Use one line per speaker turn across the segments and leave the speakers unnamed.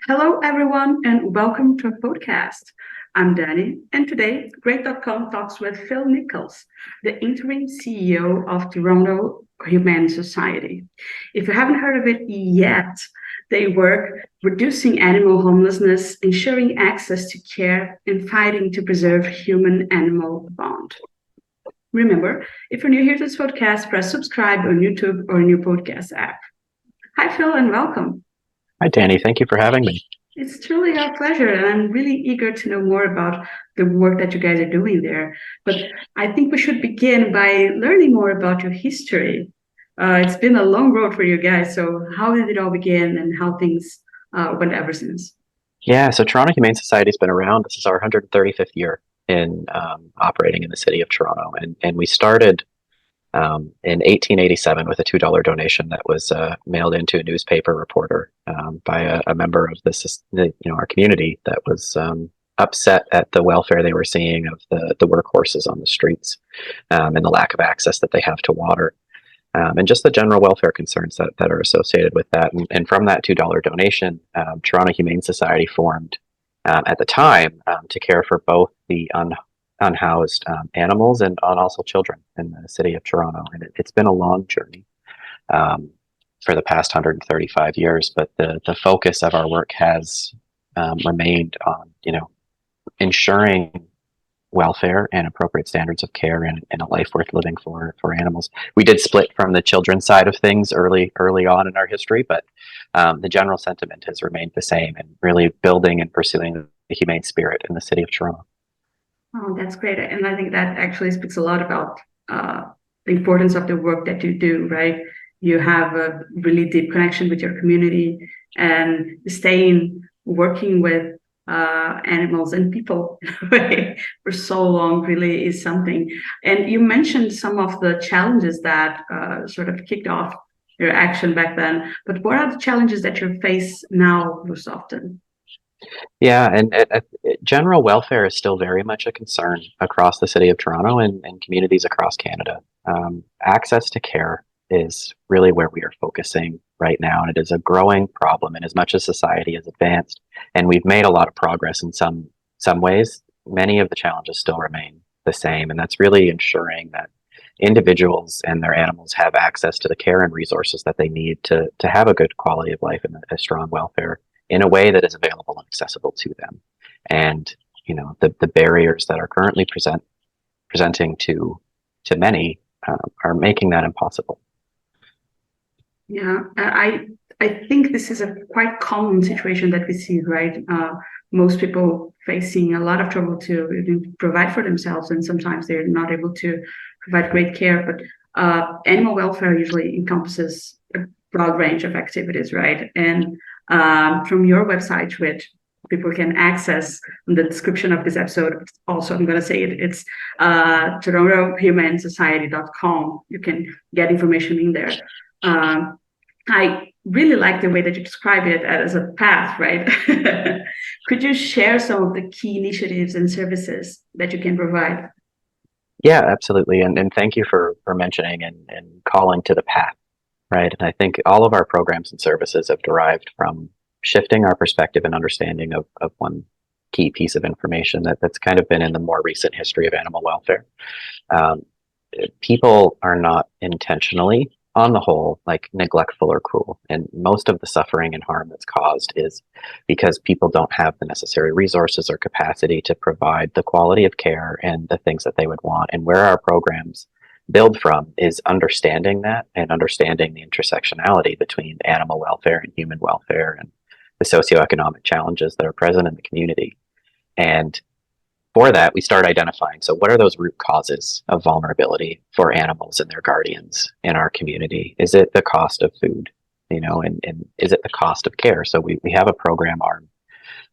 Hello, everyone, and welcome to a podcast. I'm Danny, and today, Great.com talks with Phil Nichols, the interim CEO of Toronto Humane Society. If you haven't heard of it yet, they work reducing animal homelessness, ensuring access to care, and fighting to preserve human-animal bond. Remember, if you're new here to this podcast, press subscribe on YouTube or in your podcast app. Hi, Phil, and welcome.
Hi, Danny. Thank you for having me.
It's truly our pleasure, and I'm really eager to know more about the work that you guys are doing there. But I think we should begin by learning more about your history. It's been a long road for you guys, so how did it all begin and how things went ever since?
Yeah, so Toronto Humane Society has been around. This is our 135th year in operating in the city of Toronto, and we started in 1887 with a $2 donation that was mailed into a newspaper reporter by a member of our community that was upset at the welfare they were seeing of the workhorses on the streets and the lack of access that they have to water. And just the general welfare concerns that are associated with that. And from that $2 donation, Toronto Humane Society formed at the time to care for both the unhoused animals and on also children in the city of Toronto. And it's been a long journey for the past 135 years, but the focus of our work has remained on, ensuring welfare and appropriate standards of care and a life worth living for animals. We did split from the children's side of things early on in our history, but the general sentiment has remained the same and really building and pursuing the humane spirit in the city of Toronto.
Oh, that's great. And I think that actually speaks a lot about the importance of the work that you do, right? You have a really deep connection with your community, and staying working with animals and people for so long really is something. And you mentioned some of the challenges that sort of kicked off your action back then, but what are the challenges that you face now most often?
Yeah, and general welfare is still very much a concern across the city of Toronto and communities across Canada. Access to care is really where we are focusing right now, and it is a growing problem. And as much as society has advanced, and we've made a lot of progress in some ways, many of the challenges still remain the same. And that's really ensuring that individuals and their animals have access to the care and resources that they need to have a good quality of life and a strong welfare in a way that is available and accessible to them. And the barriers that are currently presenting to many are making that impossible.
Yeah, I think this is a quite common situation that we see, right? Most people facing a lot of trouble to provide for themselves, and sometimes they're not able to provide great care. But animal welfare usually encompasses a broad range of activities, right? And from your website, which people can access in the description of this episode. Also, I'm going to say it. It's torontohumanesociety.com. You can get information in there. I really like the way that you describe it as a path, right? Could you share some of the key initiatives and services that you can provide?
Yeah, absolutely. And thank you for mentioning and calling to the path, right? And I think all of our programs and services have derived from shifting our perspective and understanding of one key piece of information that's kind of been in the more recent history of animal welfare. Um, People are not intentionally, on the whole, like neglectful or cruel. And most of the suffering and harm that's caused is because people don't have the necessary resources or capacity to provide the quality of care and the things that they would want. And where our programs build from is understanding that and understanding the intersectionality between animal welfare and human welfare and the socioeconomic challenges that are present in the community. And for that, we start identifying, so what are those root causes of vulnerability for animals and their guardians in our community? Is it the cost of food, and is it the cost of care? So we have a program arm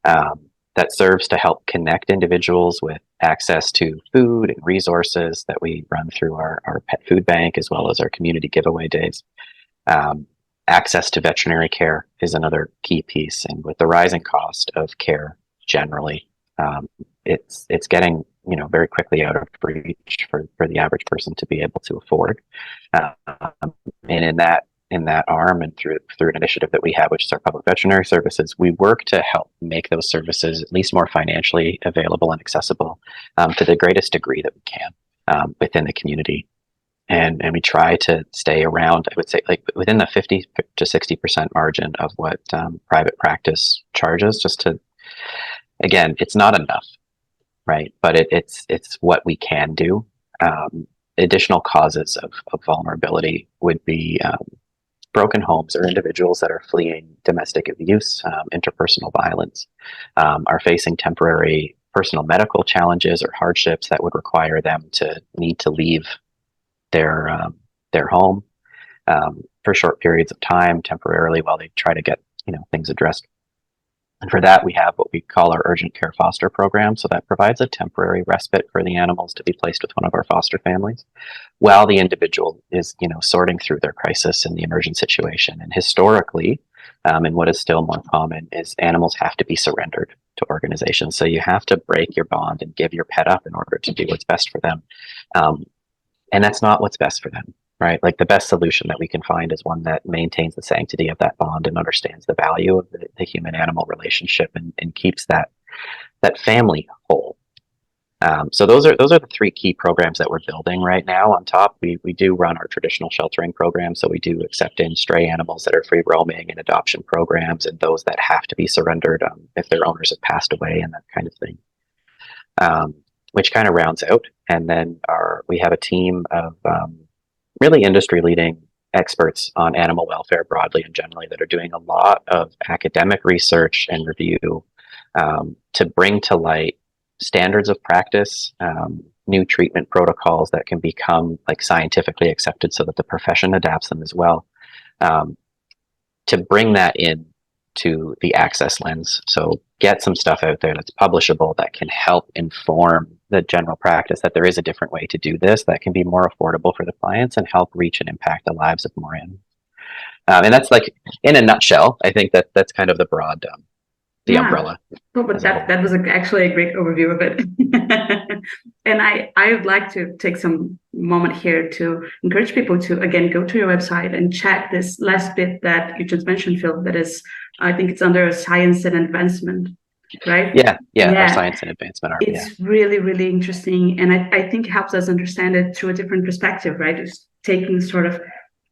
that serves to help connect individuals with access to food and resources that we run through our pet food bank as well as our community giveaway days. Access to veterinary care is another key piece, and with the rising cost of care generally, it's getting very quickly out of reach for the average person to be able to afford. And in that in that arm, and through an initiative that we have, which is our public veterinary services, we work to help make those services at least more financially available and accessible to the greatest degree that we can within the community. And we try to stay around, I would say, like within the 50 to 60% margin of what private practice charges, just to, again, it's not enough, right? But it's what we can do. Additional causes of vulnerability would be broken homes, or individuals that are fleeing domestic abuse, interpersonal violence, are facing temporary personal medical challenges or hardships that would require them to need to leave their home for short periods of time temporarily while they try to get things addressed. And for that, we have what we call our urgent care foster program. So that provides a temporary respite for the animals to be placed with one of our foster families while the individual is, sorting through their crisis and the emergent situation. And historically, and what is still more common, is animals have to be surrendered to organizations. So you have to break your bond and give your pet up in order to do what's best for them. And that's not what's best for them. Right, like the best solution that we can find is one that maintains the sanctity of that bond and understands the value of the human-animal relationship, and keeps that family whole. So those are the three key programs that we're building right now. On top, we do run our traditional sheltering program, so we do accept in stray animals that are free roaming, and adoption programs, and those that have to be surrendered if their owners have passed away, and that kind of thing. Which kind of rounds out, and then we have a team of really industry-leading experts on animal welfare broadly and generally that are doing a lot of academic research and review to bring to light standards of practice, new treatment protocols that can become like scientifically accepted so that the profession adapts them as well, to bring that in to the access lens. So get some stuff out there that's publishable, that can help inform the general practice that there is a different way to do this that can be more affordable for the clients and help reach and impact the lives of more animals. And that's, like, in a nutshell, I think that's kind of the broad, the umbrella.
Oh, but that was actually a great overview of it. And I would like to take some moment here to encourage people to, again, go to your website and check this last bit that you just mentioned, Phil, that is, I think it's under science and advancement, right?
Yeah, our science and advancement arm.
It's really, really interesting. And I think it helps us understand it through a different perspective, right? Just taking sort of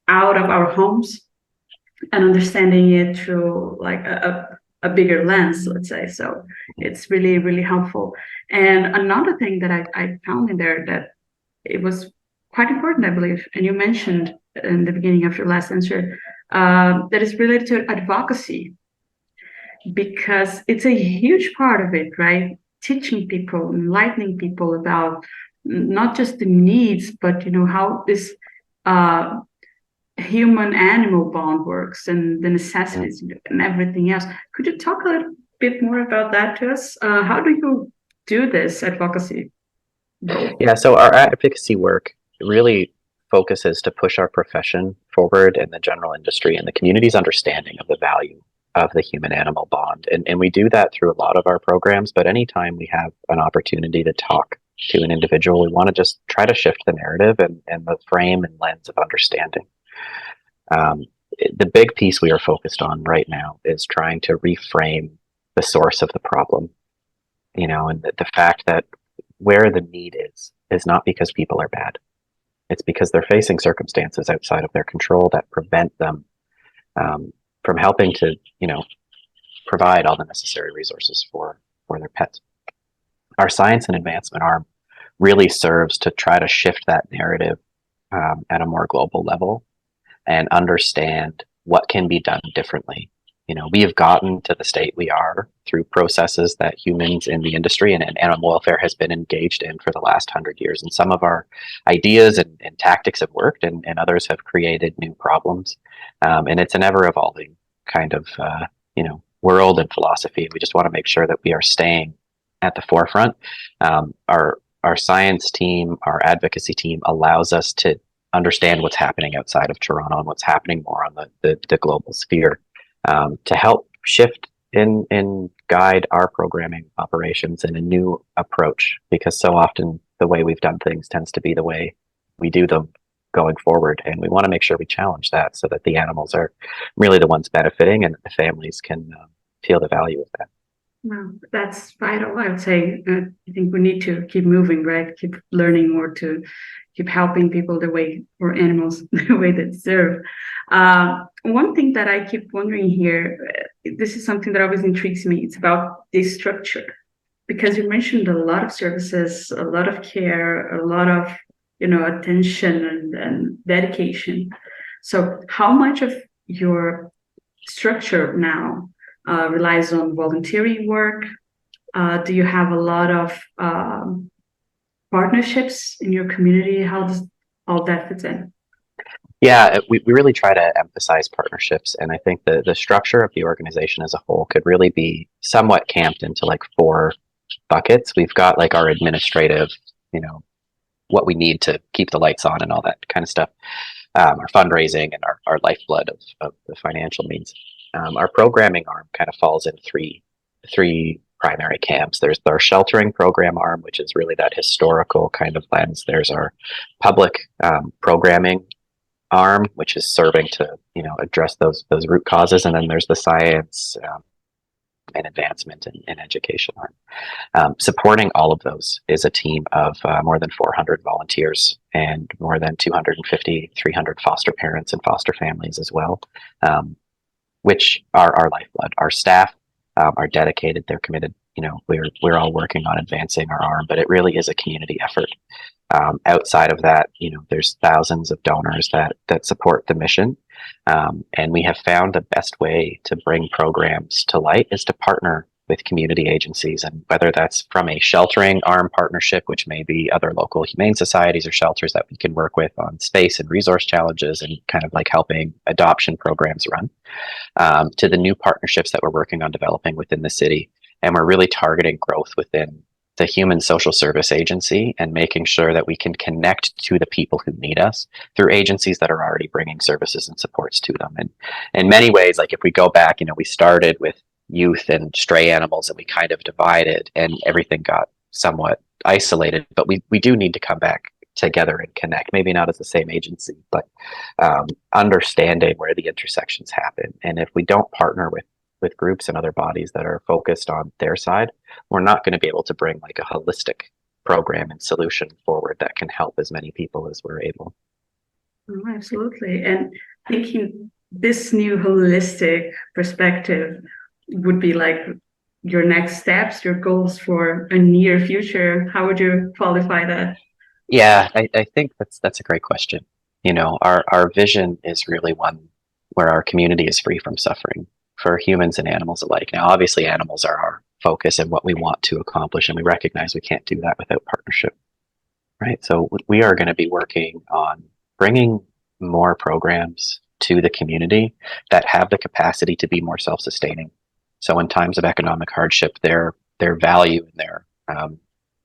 out of our homes and understanding it through like a bigger lens, let's say. So it's really, really helpful. And another thing that I found in there that it was quite important, I believe, and you mentioned in the beginning of your last answer, that is related to advocacy, because it's a huge part of it, right? Teaching people, enlightening people about not just the needs, but how this human-animal bond works and the necessities and everything else. Could you talk a little bit more about that to us? How do you do this advocacy?
Yeah, so our advocacy work really focuses to push our profession forward and the general industry and the community's understanding of the value of the human-animal bond. And we do that through a lot of our programs, but anytime we have an opportunity to talk to an individual, we want to just try to shift the narrative and the frame and lens of understanding. The big piece we are focused on right now is trying to reframe the source of the problem, and the fact that where the need is not because people are bad. It's because they're facing circumstances outside of their control that prevent them from helping to, provide all the necessary resources for their pets. Our science and advancement arm really serves to try to shift that narrative at a more global level and understand what can be done differently. We have gotten to the state we are through processes that humans in the industry and animal welfare has been engaged in for the last 100 years. And some of our ideas and tactics have worked, and others have created new problems. And it's an ever evolving kind of, world and philosophy. We just want to make sure that we are staying at the forefront. Our science team, our advocacy team allows us to understand what's happening outside of Toronto and what's happening more on the global sphere, to help shift and guide our programming operations in a new approach, because so often the way we've done things tends to be the way we do them going forward. And we want to make sure we challenge that so that the animals are really the ones benefiting and the families can feel the value of that.
Well, that's vital, I would say. I think we need to keep moving, right? Keep learning more to keep helping people the way, or animals the way they deserve. One thing that I keep wondering here, this is something that always intrigues me. It's about the structure, because you mentioned a lot of services, a lot of care, a lot of attention and dedication. So, how much of your structure now relies on volunteering work? Do you have a lot of partnerships in your community? How does all that fit in?
Yeah, we really try to emphasize partnerships. And I think the structure of the organization as a whole could really be somewhat camped into like four buckets. We've got like our administrative, what we need to keep the lights on and all that kind of stuff, our fundraising and our lifeblood of the financial means. Our programming arm kind of falls in three primary camps. There's our sheltering program arm, which is really that historical kind of lens. There's our public programming arm, which is serving to address those root causes, and then there's the science and advancement and education arm. Supporting all of those is a team of more than 400 volunteers and more than 250, 300 foster parents and foster families as well, which are our lifeblood. Our staff are dedicated, they're committed. We're all working on advancing our arm, but it really is a community effort. Outside of that, there's thousands of donors that support the mission. And we have found the best way to bring programs to light is to partner with community agencies. And whether that's from a sheltering arm partnership, which may be other local humane societies or shelters that we can work with on space and resource challenges and kind of like helping adoption programs run, to the new partnerships that we're working on developing within the city. And we're really targeting growth within the human social service agency and making sure that we can connect to the people who need us through agencies that are already bringing services and supports to them. And in many ways, like if we go back, we started with youth and stray animals and we kind of divided and everything got somewhat isolated, but we do need to come back together and connect, maybe not as the same agency, but understanding where the intersections happen. And if we don't partner with groups and other bodies that are focused on their side, we're not going to be able to bring like a holistic program and solution forward that can help as many people as we're able.
Oh, absolutely. And thinking this new holistic perspective would be like your next steps, your goals for a near future. How would you qualify that?
Yeah, I think that's a great question. Our vision is really one where our community is free from suffering for humans and animals alike. Now, obviously, animals are our focus and what we want to accomplish, and we recognize we can't do that without partnership, right? So we are going to be working on bringing more programs to the community that have the capacity to be more self-sustaining. So in times of economic hardship, their value and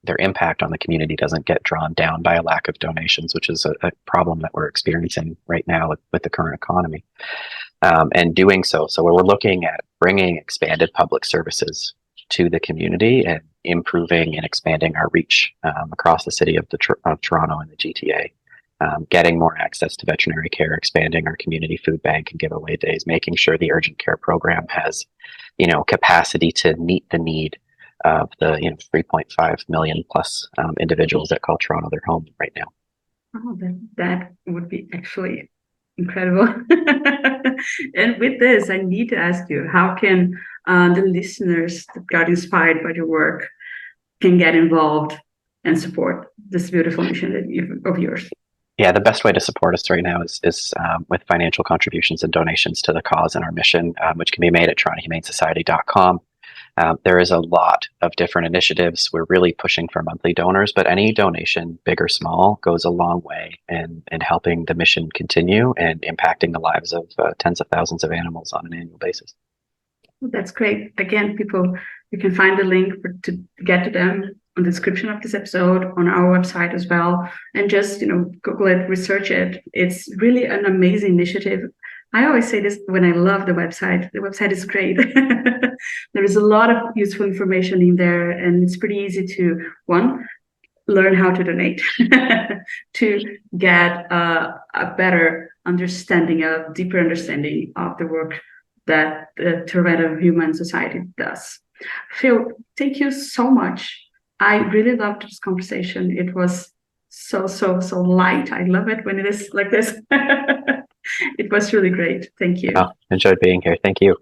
their impact on the community doesn't get drawn down by a lack of donations, which is a problem that we're experiencing right now with the current economy. And doing so we're looking at bringing expanded public services to the community and improving and expanding our reach across the city of Toronto and the GTA, getting more access to veterinary care, expanding our community food bank and giveaway days, making sure the urgent care program has, capacity to meet the need of the 3.5 million plus individuals that call Toronto their home right now.
Oh, that would be actually incredible. And with this, I need to ask you, how can the listeners that got inspired by your work can get involved and support this beautiful mission of yours?
Yeah, the best way to support us right now is with financial contributions and donations to the cause and our mission, which can be made at TorontoHumaneSociety.com. There is a lot of different initiatives. We're really pushing for monthly donors, but any donation, big or small, goes a long way in helping the mission continue and impacting the lives of tens of thousands of animals on an annual basis.
That's great. Again, people, you can find the link to get to them on the description of this episode on our website as well. And just, Google it, research it. It's really an amazing initiative. I always say this when I love the website. The website is great. There is a lot of useful information in there, and it's pretty easy to, one, learn how to donate to get a better understanding, a deeper understanding of the work that the Toronto Humane Society does. Phil, thank you so much. I really loved this conversation. It was so light. I love it when it is like this. It was really great. Thank you.
Oh, enjoyed being here. Thank you.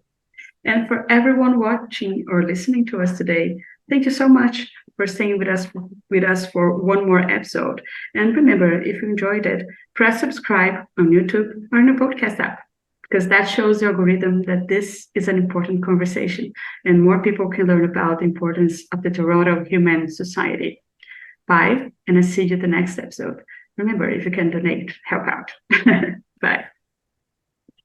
And for everyone watching or listening to us today, thank you so much for staying with us for one more episode. And remember, if you enjoyed it, press subscribe on YouTube or in the podcast app, because that shows the algorithm that this is an important conversation and more people can learn about the importance of the Toronto Humane Society. Bye, and I'll see you the next episode. Remember, if you can donate, help out. Bye.